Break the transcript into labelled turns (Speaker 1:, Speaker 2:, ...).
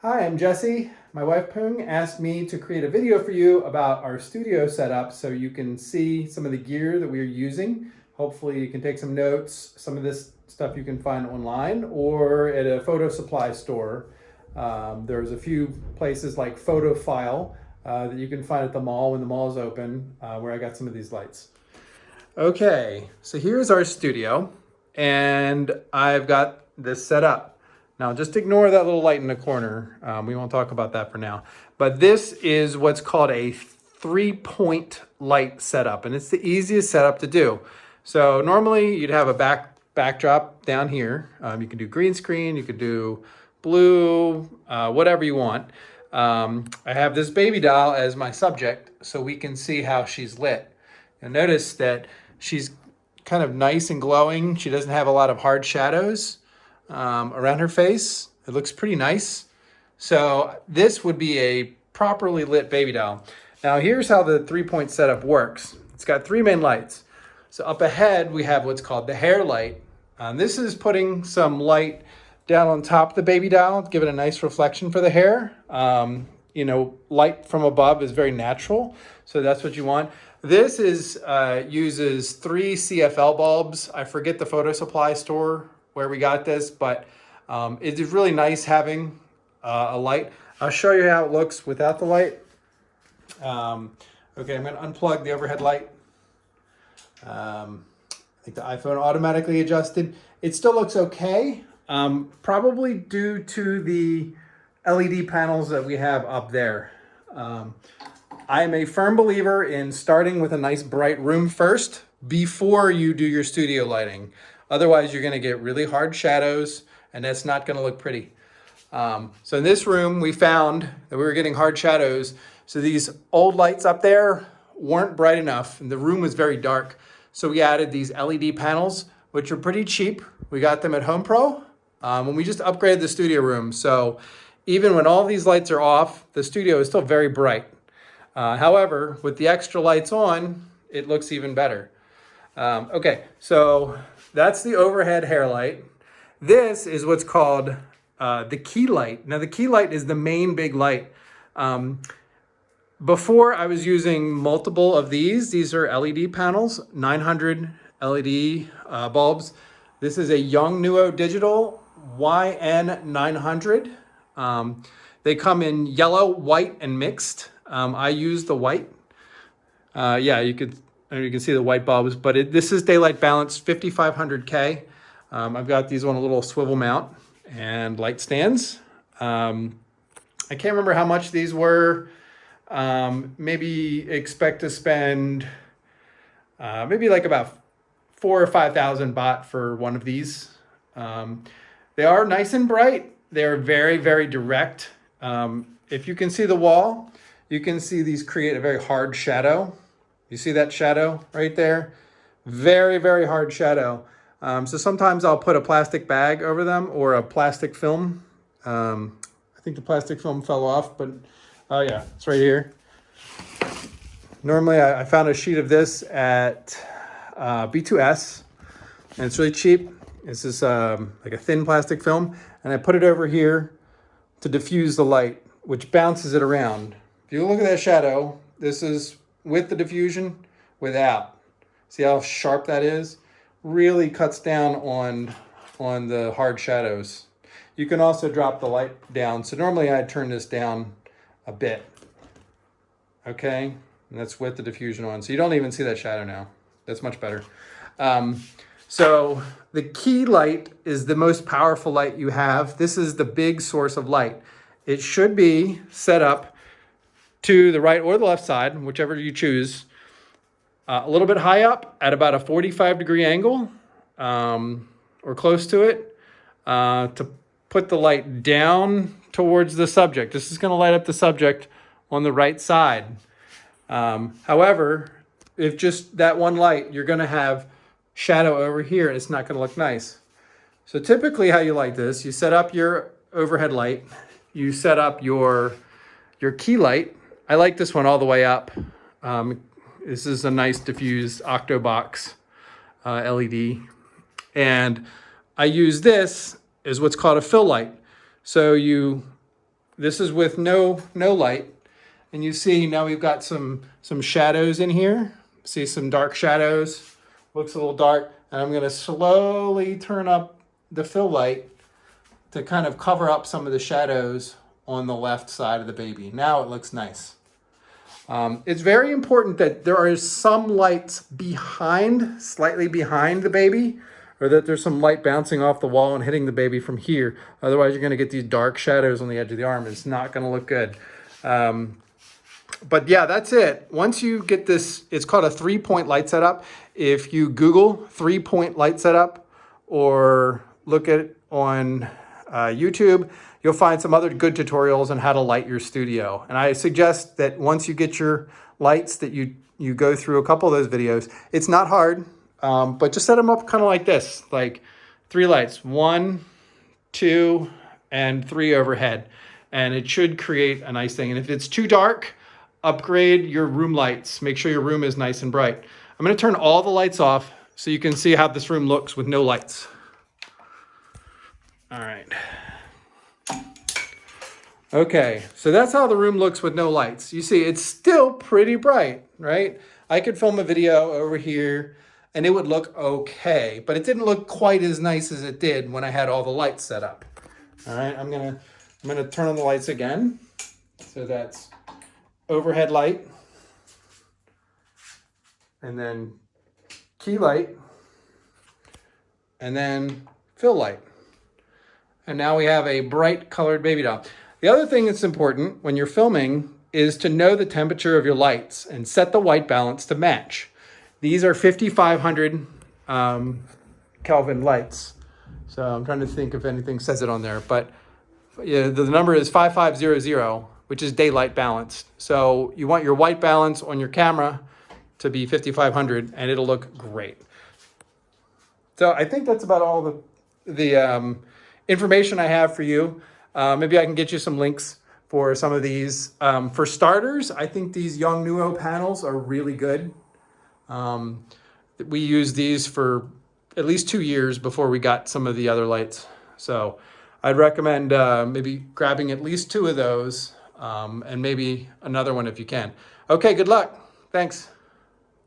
Speaker 1: Hi, I'm Jesse. My wife Pung asked me to create a video for you about our studio setup so you can see some of the gear that we're using. Hopefully you can take some notes. Some of this stuff you can find online or at a photo supply store. There's a few places like PhotoFile that you can find at the mall when the mall is open, where I got some of these lights. Okay, so here's our studio, and I've got this set up. Now, just ignore that little light in the corner. We won't talk about that for now. But this is what's called a 3-point light setup, and it's the easiest setup to do. So normally you'd have a backdrop down here. You can do green screen, you could do blue, whatever you want. I have this baby doll as my subject so we can see how she's lit. You'll notice that she's kind of nice and glowing. She doesn't have a lot of hard shadows around her face. It looks pretty nice. So this would be a properly lit baby doll. Now here's how the 3-point setup works. It's got 3 main lights. So up ahead we have what's called the hair light. This is putting some light down on top of the baby doll, give it a nice reflection for the hair. Light from above is very natural, so that's what you want. This uses 3 CFL bulbs. I forget the photo supply store where we got this, but it is really nice having a light. I'll show you how it looks without the light. Okay, I'm going to unplug the overhead light. I think the iPhone automatically adjusted. It still looks okay, probably due to the LED panels that we have up there. I am a firm believer in starting with a nice bright room first before you do your studio lighting. Otherwise, you're going to get really hard shadows, and that's not going to look pretty. So in this room, we found that we were getting hard shadows. So these old lights up there weren't bright enough, and the room was very dark. So we added these LED panels, which are pretty cheap. We got them at Home Pro when we just upgraded the studio room. So even when all these lights are off, the studio is still very bright. However, with the extra lights on, it looks even better. Okay, so that's the overhead hair light. This is what's called the key light. Now, the key light is the main big light. Before I was using multiple of these. These are LED panels, 900 LED bulbs. This is a Yongnuo Digital YN900. They come in yellow, white, and mixed. I use the white. You can see the white bulbs, but this is daylight balanced 5500K. I've got these on a little swivel mount and light stands. I can't remember how much these were. Maybe expect to spend maybe like about 4,000 or 5,000 baht for one of these. They are nice and bright. They're very, very direct. If you can see the wall, you can see these create a very hard shadow. You see that shadow right there? Very, very hard shadow. So sometimes I'll put a plastic bag over them or a plastic film. I think the plastic film fell off, but oh yeah, it's right here. Normally I found a sheet of this at B2S, and it's really cheap. This is like a thin plastic film, and I put it over here to diffuse the light, which bounces it around. If you look at that shadow, this is with the diffusion, without. See how sharp that is? Really cuts down on the hard shadows. You can also drop the light down. So normally I turn this down a bit. Okay, and that's with the diffusion on. So you don't even see that shadow now. That's much better. So the key light is the most powerful light you have. This is the big source of light. It should be set up to the right or the left side, whichever you choose, a little bit high up at about a 45-degree angle or close to it to put the light down towards the subject. This is going to light up the subject on the right side. However, if just that one light, you're going to have shadow over here and it's not going to look nice. So typically how you light this, you set up your overhead light, you set up your key light. I like this one all the way up. This is a nice diffused Octobox LED. And I use this as what's called a fill light. So you This is with no light. And you see now we've got some shadows in here. See some dark shadows. Looks a little dark. And I'm going to slowly turn up the fill light to kind of cover up some of the shadows on the left side of the baby. Now it looks nice. It's very important that there are some lights behind, slightly behind the baby, or that there's some light bouncing off the wall and hitting the baby from here. Otherwise, you're going to get these dark shadows on the edge of the arm. It's not going to look good. But yeah, that's it. Once you get this, it's called a 3-point light setup. If you Google 3-point light setup or look at it on YouTube, you'll find some other good tutorials on how to light your studio. And I suggest that once you get your lights that you go through a couple of those videos. It's not hard, but just set them up kind of like this, like 3 lights, 1, 2, and 3 overhead. And it should create a nice thing. And if it's too dark, upgrade your room lights. Make sure your room is nice and bright. I'm going to turn all the lights off so you can see how this room looks with no lights. All right. Okay, so that's how the room looks with no lights. You see, it's still pretty bright, right? I could film a video over here and it would look okay, but it didn't look quite as nice as it did when I had all the lights set up. All right, I'm gonna turn on the lights again. So that's overhead light, and then key light, and then fill light. And now we have a bright colored baby doll. The other thing that's important when you're filming is to know the temperature of your lights and set the white balance to match. These are 5,500 Kelvin lights. So I'm trying to think if anything says it on there, but yeah, the number is 5500, which is daylight balanced. So you want your white balance on your camera to be 5,500 and it'll look great. So I think that's about all the information I have for you. Maybe I can get you some links for some of these. For starters, I think these Yongnuo panels are really good. We used these for at least 2 years before we got some of the other lights. So I'd recommend maybe grabbing at least 2 of those and maybe another one if you can. Okay, good luck. Thanks.